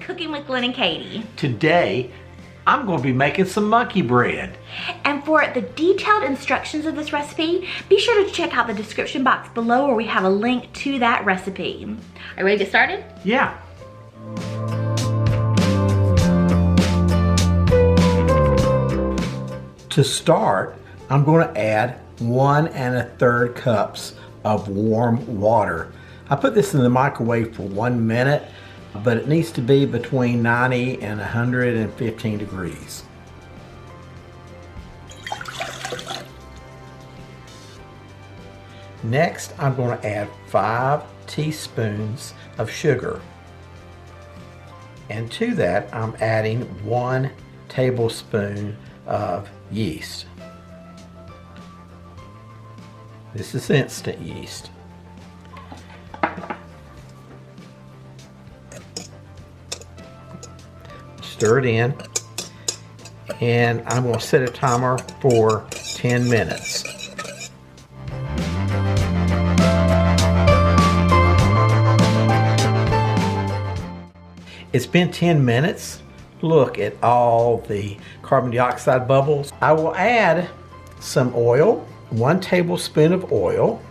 Cooking with Glenn and Katie. Today, I'm going to be making some monkey bread. And for the detailed instructions of this recipe, be sure to check out the description box below where we have a link to that recipe. Are you ready to get started? Yeah. To start, I'm going to add 1 1/3 cups of warm water. I put this in the microwave for 1 minute, but it needs to be between 90 and 115 degrees. Next, I'm going to add 5 teaspoons of sugar. And to that, I'm adding 1 tablespoon of yeast. This is instant yeast. Stir it in, and I'm going to set a timer for 10 minutes. It's been 10 minutes. Look at all the carbon dioxide bubbles. I will add some oil, 1 tablespoon of oil.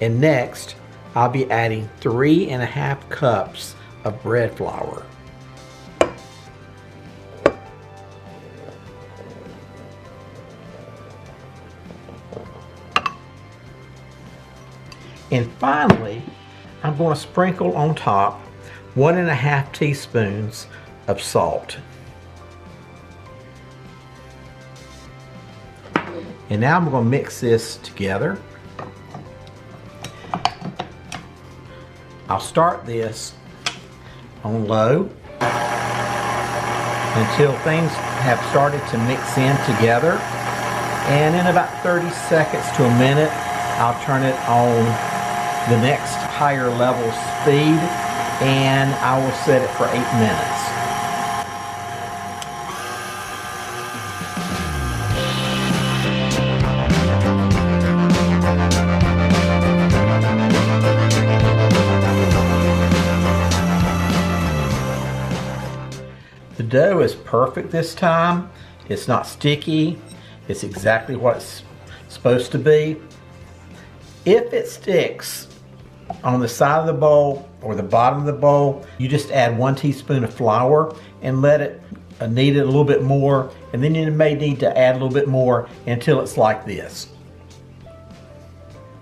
And next, I'll be adding 3 1/2 cups of bread flour. And finally, I'm going to sprinkle on top 1 1/2 teaspoons of salt. And now I'm going to mix this together. I'll start this on low until things have started to mix in together. And in about 30 seconds to a minute, I'll turn it on the next higher level speed, and I will set it for 8 minutes. The dough is perfect this time. It's not sticky. It's exactly what it's supposed to be. If it sticks on the side of the bowl or the bottom of the bowl, you just add 1 teaspoon of flour and let it knead it a little bit more, and then you may need to add a little bit more until it's like this.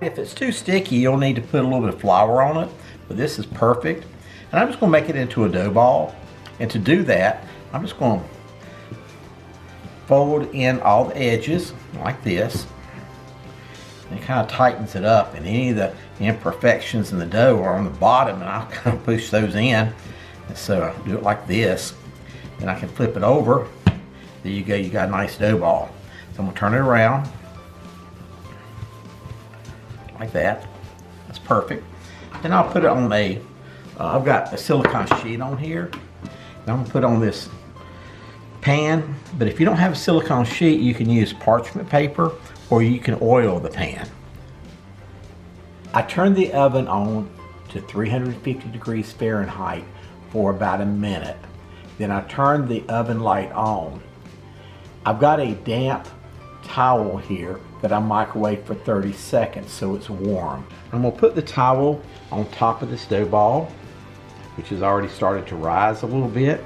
If it's too sticky, you'll need to put a little bit of flour on it, but this is perfect. And I'm just going to make it into a dough ball. And to do that, I'm just going to fold in all the edges like this. And it kind of tightens it up, and any of the imperfections in the dough are on the bottom, and I'll kind of push those in. And so I do it like this, and I can flip it over. There you go, you got a nice dough ball. So I'm going to turn it around like that. That's perfect. Then I'll put it on I've got a silicone sheet on here. And I'm going to put on this pan, but if you don't have a silicone sheet, you can use parchment paper, or you can oil the pan. I turned the oven on to 350 degrees Fahrenheit for about a minute. Then I turned the oven light on. I've got a damp towel here that I microwave for 30 seconds so it's warm. I'm going to put the towel on top of this dough ball, which has already started to rise a little bit.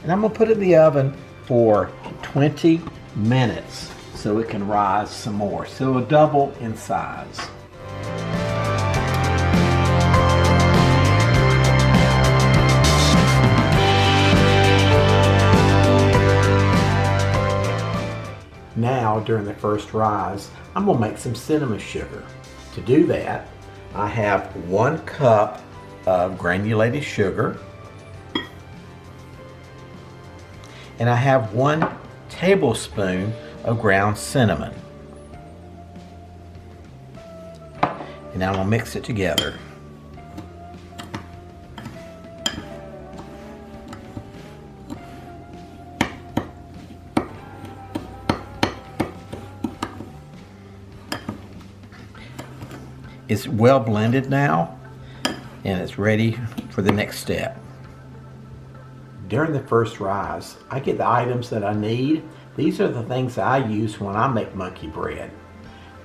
And I'm going to put it in the oven for 20 minutes so it can rise some more. So it'll double in size. Now, during the first rise, I'm going to make some cinnamon sugar. To do that, I have 1 cup of granulated sugar, and I have 1 tablespoon of ground cinnamon. And now I'm going to mix it together. It's well blended now, and it's ready for the next step. During the first rise, I get the items that I need. These are the things that I use when I make monkey bread.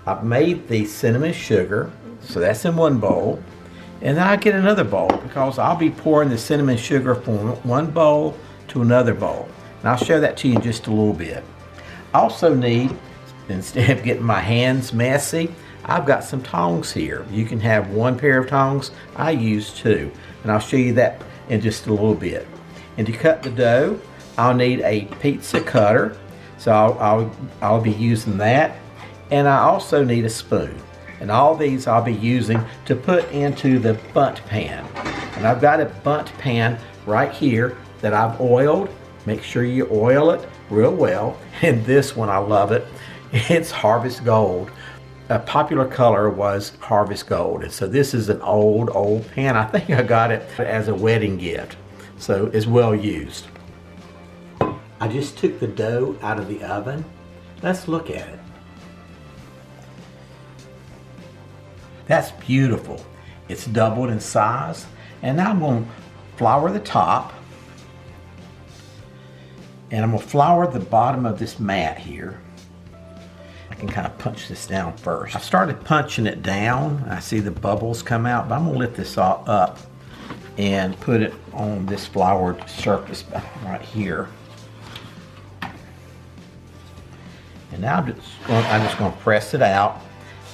I've made the cinnamon sugar, so that's in one bowl. And then I get another bowl because I'll be pouring the cinnamon sugar from one bowl to another bowl. And I'll show that to you in just a little bit. I also need, instead of getting my hands messy, I've got some tongs here. You can have one pair of tongs. I use two. And I'll show you that in just a little bit. And to cut the dough, I'll need a pizza cutter. So I'll be using that. And I also need a spoon. And all these I'll be using to put into the bundt pan. And I've got a bundt pan right here that I've oiled. Make sure you oil it real well. And this one, I love it. It's Harvest Gold. A popular color was Harvest Gold. And so this is an old pan. I think I got it as a wedding gift. So it's well used. I just took the dough out of the oven. Let's look at it. That's beautiful. It's doubled in size. And now I'm going to flour the top. And I'm going to flour the bottom of this mat here. I can kind of punch this down first. I started punching it down. I see the bubbles come out, but I'm going to lift this all up and put it on this floured surface right here. And now I'm just going to press it out,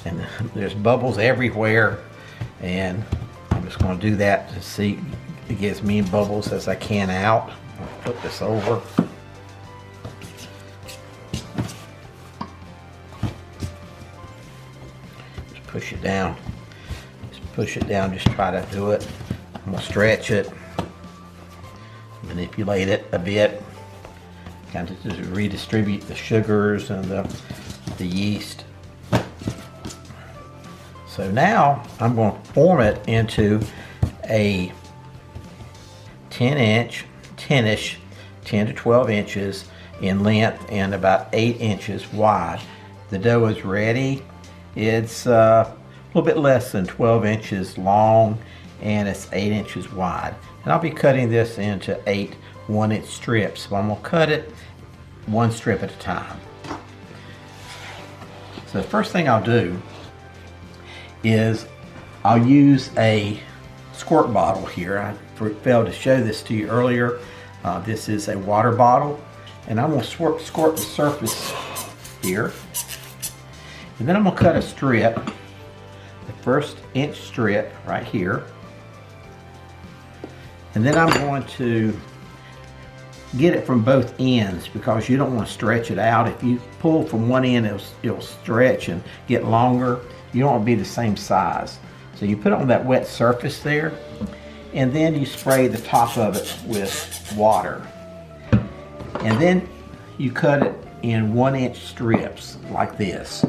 and there's bubbles everywhere, and I'm just going to do that to see it get as many bubbles as I can out. I'll flip this over. Just push it down. Just push it down, just try to do it. I'm going to stretch it, manipulate it a bit, kind of just redistribute the sugars and the yeast. So now I'm going to form it into a 10-inch, 10-ish, 10 to 12 inches in length and about 8 inches wide. The dough is ready. It's a little bit less than 12 inches long, and it's 8 inches wide. And I'll be cutting this into 8 1-inch strips. So I'm going to cut it one strip at a time. So the first thing I'll do is I'll use a squirt bottle here. I failed to show this to you earlier. This is a water bottle, and I'm going to squirt the surface here. And then I'm going to cut a strip, the first inch strip right here. And then I'm going to get it from both ends because you don't want to stretch it out. If you pull from one end, it'll stretch and get longer. You don't want to be the same size. So you put it on that wet surface there, and then you spray the top of it with water. And then you cut it in 1-inch strips like this.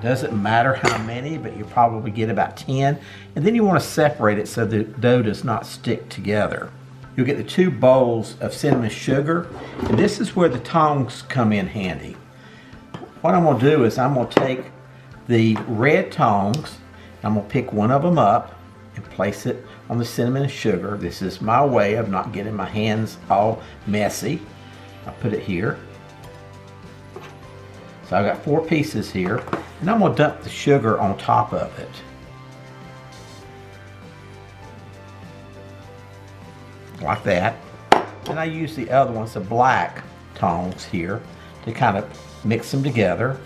Doesn't matter how many, but you probably get about 10. And then you want to separate it so the dough does not stick together. You'll get the 2 bowls of cinnamon sugar, and this is where the tongs come in handy. What I'm going to do is I'm going to take the red tongs, I'm going to pick one of them up and place it on the cinnamon and sugar. This is my way of not getting my hands all messy. I'll put it here. So I've got 4 pieces here, and I'm going to dump the sugar on top of it. Like that. And I use the other ones, the black tongs here, to kind of mix them together.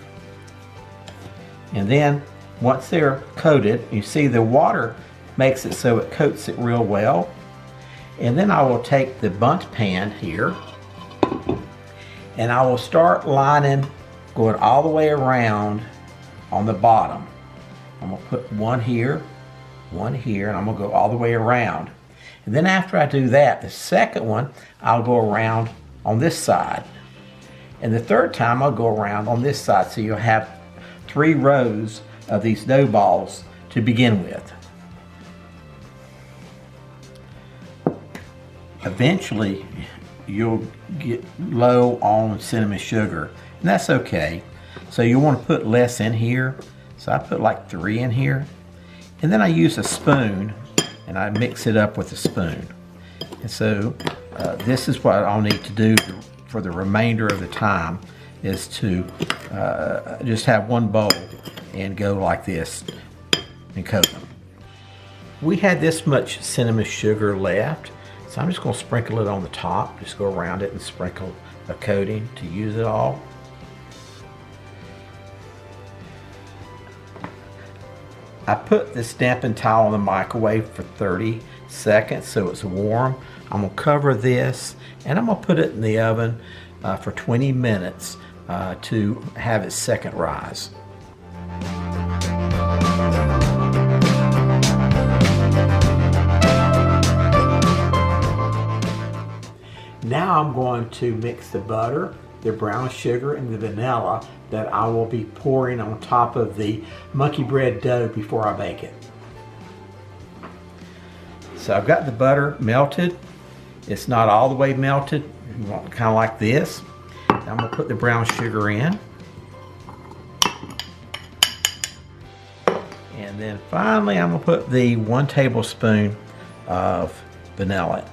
And then once they're coated, you see the water makes it so it coats it real well. And then I will take the bundt pan here, and I will start lining, going all the way around on the bottom. I'm going to put one here, and I'm going to go all the way around. And then after I do that, the second one, I'll go around on this side. And the third time, I'll go around on this side. So you'll have 3 rows of these dough balls to begin with. Eventually, you'll get low on cinnamon sugar, and that's okay. So you want to put less in here. So I put like 3 in here. And then I use a spoon and I mix it up with a spoon. And so this is what I'll need to do for the remainder of the time, is to just have one bowl and go like this and coat them. We had this much cinnamon sugar left, so I'm just going to sprinkle it on the top. Just go around it and sprinkle a coating to use it all. I put this dampened towel in the microwave for 30 seconds so it's warm. I'm going to cover this and I'm going to put it in the oven for 20 minutes to have its second rise. Now I'm going to mix the butter, the brown sugar, and the vanilla that I will be pouring on top of the monkey bread dough before I bake it. So I've got the butter melted. It's not all the way melted. You want kind of like this. Now I'm going to put the brown sugar in. And then finally I'm going to put the 1 tablespoon of vanilla.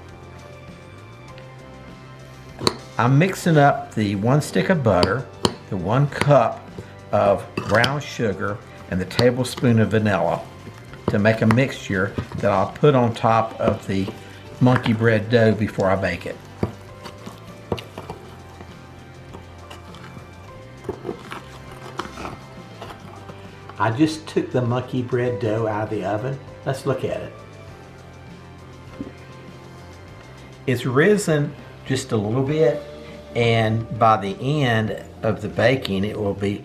I'm mixing up the 1 stick of butter, the 1 cup of brown sugar, and the tablespoon of vanilla to make a mixture that I'll put on top of the monkey bread dough before I bake it. I just took the monkey bread dough out of the oven. Let's look at it. It's risen just a little bit, and by the end of the baking it will be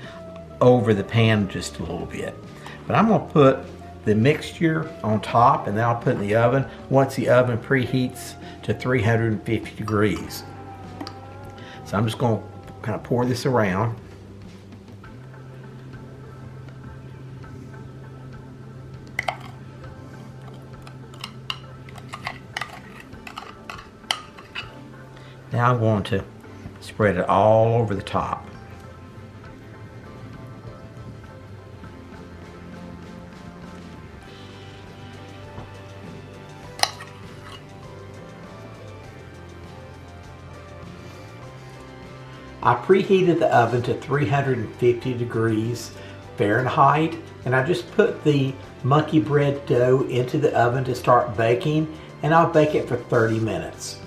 over the pan just a little bit. But I'm going to put the mixture on top and then I'll put it in the oven once the oven preheats to 350 degrees. So I'm just going to kind of pour this around. Now I'm going to spread it all over the top. I preheated the oven to 350 degrees Fahrenheit, and I just put the monkey bread dough into the oven to start baking, and I'll bake it for 30 minutes.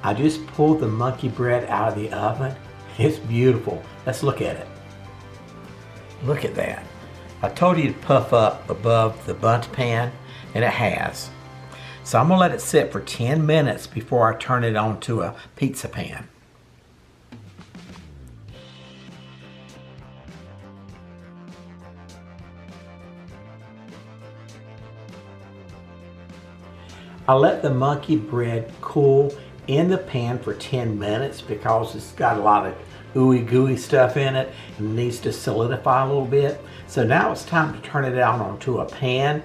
I just pulled the monkey bread out of the oven. It's beautiful. Let's look at it. Look at that. I told you to puff up above the bundt pan, and it has. So I'm going to let it sit for 10 minutes before I turn it on to a pizza pan. I let the monkey bread cool in the pan for 10 minutes because it's got a lot of ooey gooey stuff in it and needs to solidify a little bit. So now it's time to turn it out onto a pan.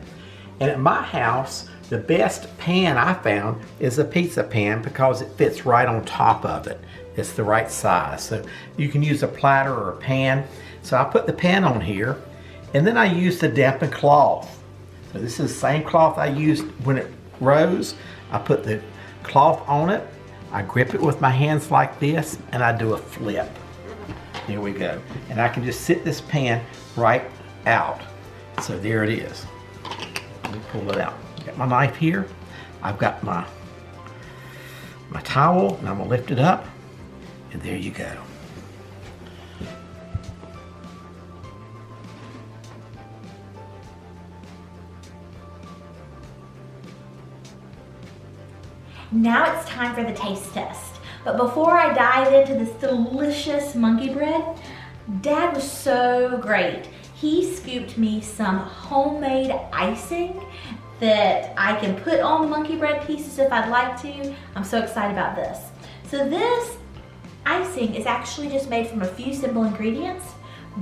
And at my house, the best pan I found is a pizza pan because it fits right on top of it. It's the right size. So you can use a platter or a pan. So I put the pan on here, and then I use the dampened cloth. So this is the same cloth I used when it rose. I put the cloth on it, I grip it with my hands like this, and I do a flip. Here we go. And I can just sit this pan right out. So there it is. Let me pull it out. Got my knife here. I've got my towel, and I'm gonna lift it up, and there you go. Now it's time for the taste test. But before I dive into this delicious monkey bread, Dad was so great. He scooped me some homemade icing that I can put on the monkey bread pieces if I'd like to. I'm so excited about this. So this icing is actually just made from a few simple ingredients: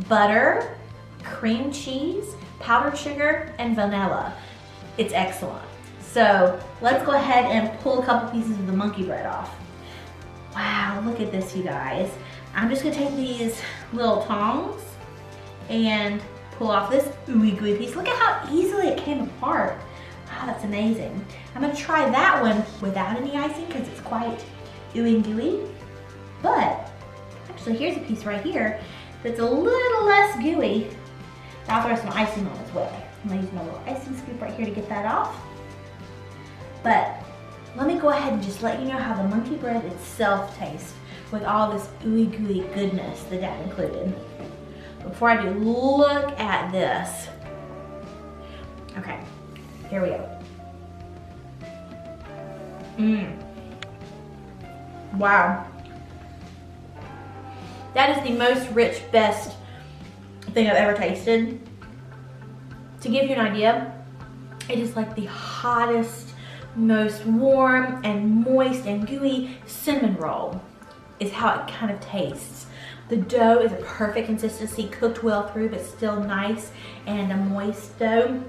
butter, cream cheese, powdered sugar, and vanilla. It's excellent. So let's go ahead and pull a couple pieces of the monkey bread off. Wow, look at this, you guys. I'm just gonna take these little tongs and pull off this ooey gooey piece. Look at how easily it came apart. Wow, that's amazing. I'm gonna try that one without any icing because it's quite ooey and gooey. But actually, here's a piece right here that's a little less gooey. I'll throw some icing on as well. I'm gonna use my little icing scoop right here to get that off. But let me go ahead and just let you know how the monkey bread itself tastes with all this ooey gooey goodness that Dad included. Before I do, look at this. Okay, here we go. Wow. That is the most rich, best thing I've ever tasted. To give you an idea, it is like the hottest, most warm and moist and gooey cinnamon roll is how it kind of tastes. The dough is a perfect consistency, cooked well through, but still nice and a moist dough.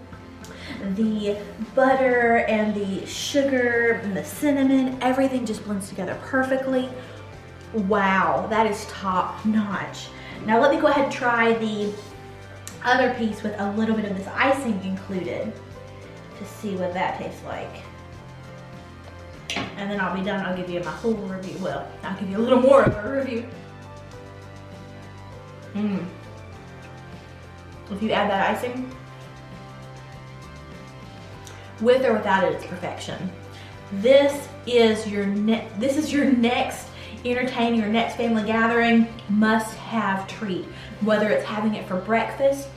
The butter and the sugar and the cinnamon, everything just blends together perfectly. Wow, that is top notch. Now let me go ahead and try the other piece with a little bit of this icing included to see what that tastes like. And then I'll be done. I'll give you my full review. Well, I'll give you a little more of a review. If you add that icing, with or without it, it's perfection. This is your next entertaining or next family gathering must-have treat. Whether it's having it for breakfast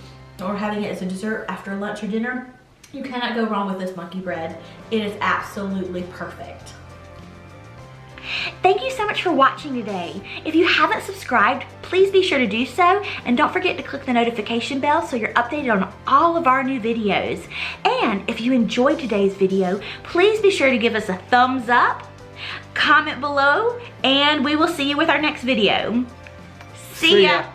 or having it as a dessert after lunch or dinner, you cannot go wrong with this monkey bread. It is absolutely perfect. Thank you so much for watching today. If you haven't subscribed, please be sure to do so, and don't forget to click the notification bell so you're updated on all of our new videos. And if you enjoyed today's video, please be sure to give us a thumbs up, comment below, and we will see you with our next video. See ya!